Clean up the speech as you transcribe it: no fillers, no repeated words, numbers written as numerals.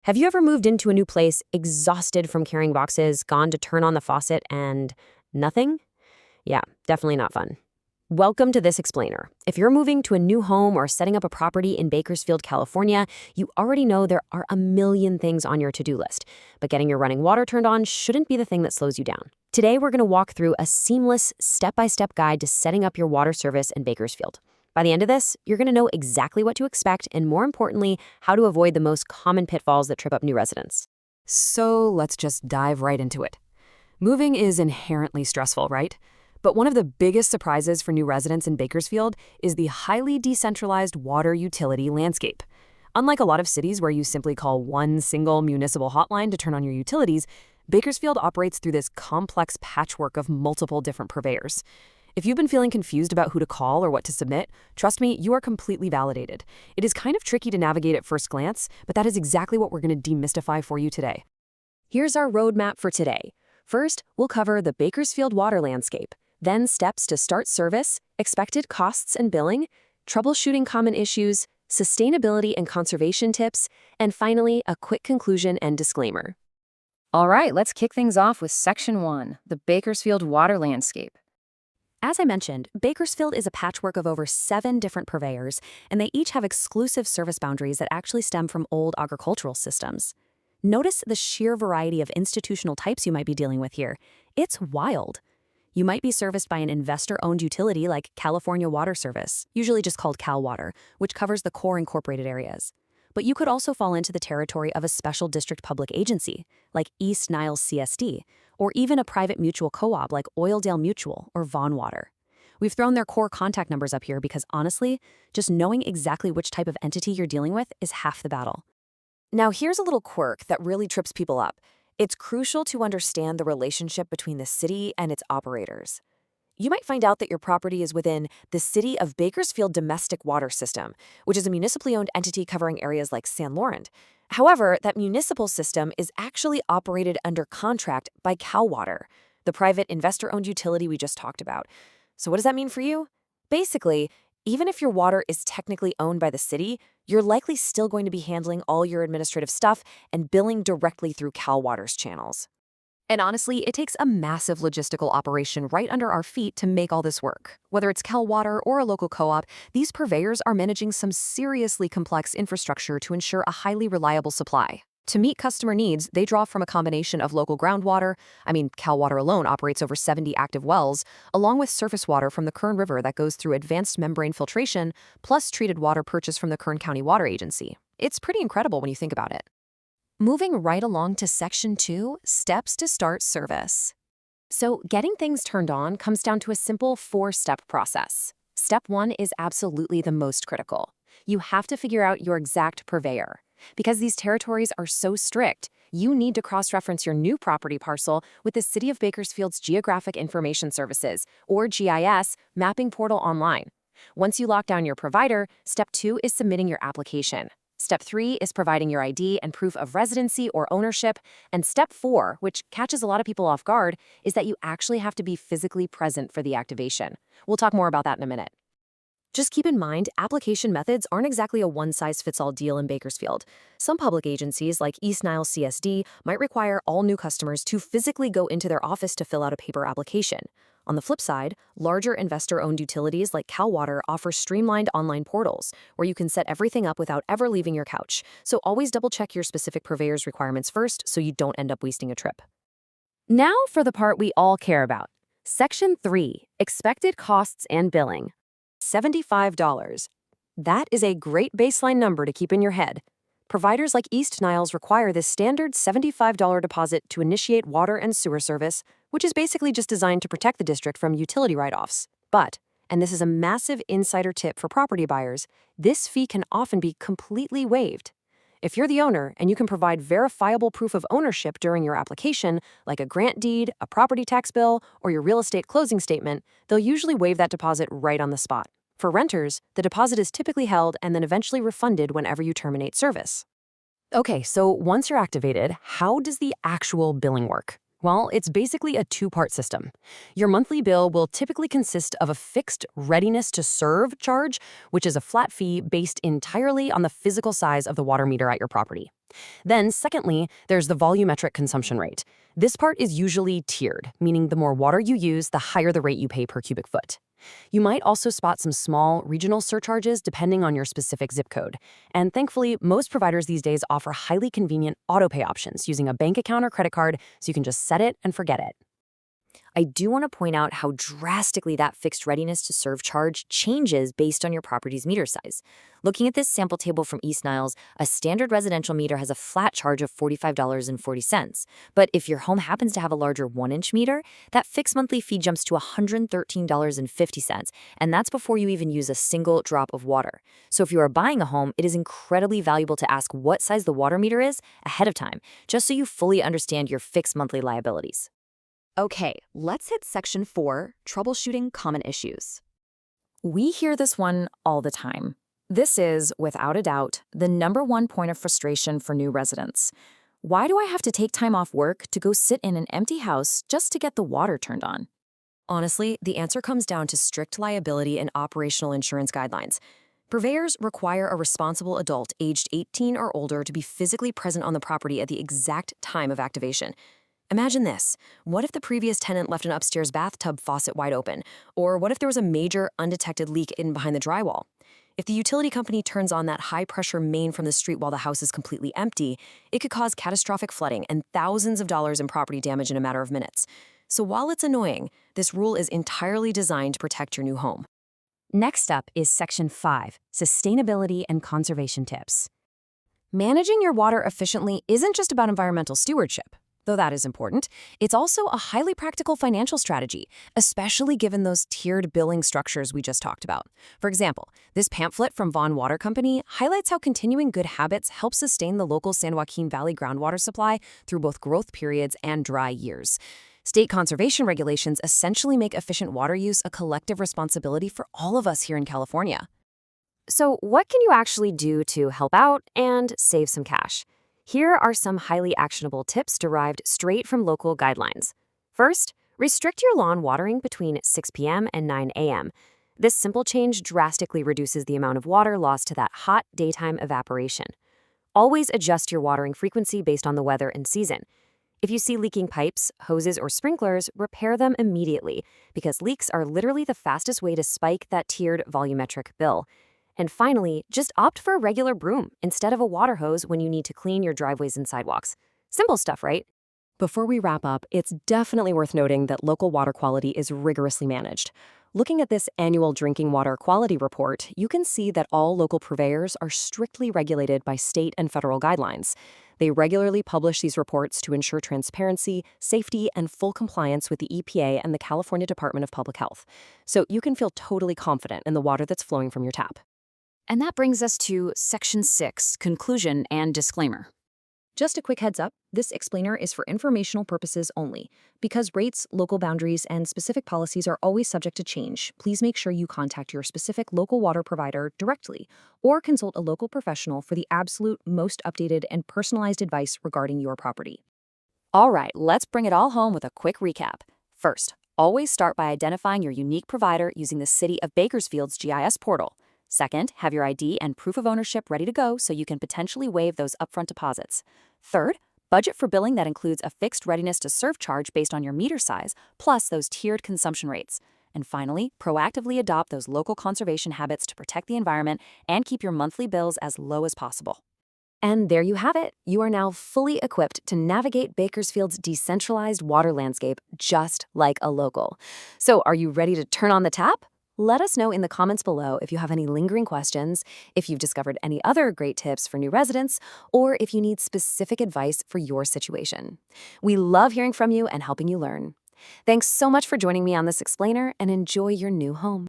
Have you ever moved into a new place, exhausted from carrying boxes, gone to turn on the faucet, and nothing? Yeah, definitely not fun. Welcome to This Explainer. If you're moving to a new home or setting up a property in Bakersfield, California, you already know there are a million things on your to-do list. But getting your running water turned on shouldn't be the thing that slows you down. Today, we're going to walk through a seamless, step-by-step guide to setting up your water service in Bakersfield. By the end of this, you're going to know exactly what to expect and, more importantly, how to avoid the most common pitfalls that trip up new residents. So let's just dive right into it. Moving is inherently stressful, right? But one of the biggest surprises for new residents in Bakersfield is the highly decentralized water utility landscape. Unlike a lot of cities where you simply call one single municipal hotline to turn on your utilities, Bakersfield operates through this complex patchwork of multiple different purveyors. If you've been feeling confused about who to call or what to submit, trust me, you are completely validated. It is kind of tricky to navigate at first glance, but that is exactly what we're going to demystify for you today. Here's our roadmap for today. First, we'll cover the Bakersfield water landscape, then steps to start service, expected costs and billing, troubleshooting common issues, sustainability and conservation tips, and finally, a quick conclusion and disclaimer. All right, let's kick things off with Section 1, the Bakersfield water landscape. As I mentioned, Bakersfield is a patchwork of over 7 different purveyors, and they each have exclusive service boundaries that actually stem from old agricultural systems. Notice the sheer variety of institutional types you might be dealing with here. It's wild. You might be serviced by an investor-owned utility like California Water Service, usually just called Cal Water, which covers the core incorporated areas. But you could also fall into the territory of a special district public agency, like East Niles CSD, or even a private mutual co-op like Oildale Mutual or Vaughan Water. We've thrown their core contact numbers up here because honestly, just knowing exactly which type of entity you're dealing with is half the battle. Now here's a little quirk that really trips people up. It's crucial to understand the relationship between the city and its operators. You might find out that your property is within the City of Bakersfield Domestic Water System, which is a municipally owned entity covering areas like San Laurent. However, that municipal system is actually operated under contract by Cal Water, the private investor-owned utility we just talked about. So what does that mean for you? Basically, even if your water is technically owned by the city, you're likely still going to be handling all your administrative stuff and billing directly through Cal Water's channels. And honestly, it takes a massive logistical operation right under our feet to make all this work. Whether it's Cal Water or a local co-op, these purveyors are managing some seriously complex infrastructure to ensure a highly reliable supply. To meet customer needs, they draw from a combination of local groundwater, Cal Water alone operates over 70 active wells, along with surface water from the Kern River that goes through advanced membrane filtration, plus treated water purchased from the Kern County Water Agency. It's pretty incredible when you think about it. Moving right along to Section 2, steps to start service. So getting things turned on comes down to a simple 4-step process. Step 1 is absolutely the most critical. You have to figure out your exact purveyor. Because these territories are so strict, you need to cross-reference your new property parcel with the City of Bakersfield's Geographic Information Services, or GIS, mapping portal online. Once you lock down your provider, Step 2 is submitting your application. Step 3 is providing your ID and proof of residency or ownership. And Step 4, which catches a lot of people off guard, is that you actually have to be physically present for the activation. We'll talk more about that in a minute. Just keep in mind, application methods aren't exactly a one-size-fits-all deal in Bakersfield. Some public agencies, like East Niles CSD, might require all new customers to physically go into their office to fill out a paper application. On the flip side, larger investor-owned utilities like Cal Water offer streamlined online portals, where you can set everything up without ever leaving your couch. So always double-check your specific purveyor's requirements first so you don't end up wasting a trip. Now for the part we all care about. Section 3, expected costs and billing. $75. That is a great baseline number to keep in your head. Providers like East Niles require this standard $75 deposit to initiate water and sewer service, which is basically just designed to protect the district from utility write-offs. But, and this is a massive insider tip for property buyers, this fee can often be completely waived. If you're the owner and you can provide verifiable proof of ownership during your application, like a grant deed, a property tax bill, or your real estate closing statement, they'll usually waive that deposit right on the spot. For renters, the deposit is typically held and then eventually refunded whenever you terminate service. Okay, so once you're activated, how does the actual billing work? Well, it's basically a 2-part system. Your monthly bill will typically consist of a fixed readiness to serve charge, which is a flat fee based entirely on the physical size of the water meter at your property. Then, secondly, there's the volumetric consumption rate. This part is usually tiered, meaning the more water you use, the higher the rate you pay per cubic foot. You might also spot some small regional surcharges depending on your specific zip code. And thankfully, most providers these days offer highly convenient autopay options using a bank account or credit card, so you can just set it and forget it. I do want to point out how drastically that fixed readiness to serve charge changes based on your property's meter size. Looking at this sample table from East Niles, a standard residential meter has a flat charge of $45.40. But if your home happens to have a larger 1-inch meter, that fixed monthly fee jumps to $113.50, and that's before you even use a single drop of water. So if you are buying a home, it is incredibly valuable to ask what size the water meter is ahead of time, just so you fully understand your fixed monthly liabilities. Okay, let's hit section 4, troubleshooting common issues. We hear this one all the time. This is, without a doubt, the #1 point of frustration for new residents. Why do I have to take time off work to go sit in an empty house just to get the water turned on? Honestly, the answer comes down to strict liability and operational insurance guidelines. Purveyors require a responsible adult aged 18 or older to be physically present on the property at the exact time of activation. Imagine this. What if the previous tenant left an upstairs bathtub faucet wide open? Or what if there was a major undetected leak in behind the drywall? If the utility company turns on that high-pressure main from the street while the house is completely empty, it could cause catastrophic flooding and thousands of dollars in property damage in a matter of minutes. So while it's annoying, this rule is entirely designed to protect your new home. Next up is Section 5, Sustainability and Conservation Tips. Managing your water efficiently isn't just about environmental stewardship. Though that is important, it's also a highly practical financial strategy, especially given those tiered billing structures we just talked about. For example, this pamphlet from Vaughan Water Company highlights how continuing good habits help sustain the local San Joaquin Valley groundwater supply through both growth periods and dry years. State conservation regulations essentially make efficient water use a collective responsibility for all of us here in California. So, what can you actually do to help out and save some cash? Here are some highly actionable tips derived straight from local guidelines. First, restrict your lawn watering between 6 p.m. and 9 a.m. This simple change drastically reduces the amount of water lost to that hot daytime evaporation. Always adjust your watering frequency based on the weather and season. If you see leaking pipes, hoses, or sprinklers, repair them immediately, because leaks are literally the fastest way to spike that tiered volumetric bill. And finally, just opt for a regular broom instead of a water hose when you need to clean your driveways and sidewalks. Simple stuff, right? Before we wrap up, it's definitely worth noting that local water quality is rigorously managed. Looking at this annual drinking water quality report, you can see that all local purveyors are strictly regulated by state and federal guidelines. They regularly publish these reports to ensure transparency, safety, and full compliance with the EPA and the California Department of Public Health. So you can feel totally confident in the water that's flowing from your tap. And that brings us to Section 6, Conclusion and Disclaimer. Just a quick heads up, this explainer is for informational purposes only. Because rates, local boundaries, and specific policies are always subject to change, please make sure you contact your specific local water provider directly or consult a local professional for the absolute most updated and personalized advice regarding your property. All right, let's bring it all home with a quick recap. First, always start by identifying your unique provider using the City of Bakersfield's GIS portal. Second, have your ID and proof of ownership ready to go so you can potentially waive those upfront deposits. Third, budget for billing that includes a fixed readiness to serve charge based on your meter size, plus those tiered consumption rates. And finally, proactively adopt those local conservation habits to protect the environment and keep your monthly bills as low as possible. And there you have it. You are now fully equipped to navigate Bakersfield's decentralized water landscape just like a local. So are you ready to turn on the tap? Let us know in the comments below if you have any lingering questions, if you've discovered any other great tips for new residents, or if you need specific advice for your situation. We love hearing from you and helping you learn. Thanks so much for joining me on this explainer, and enjoy your new home.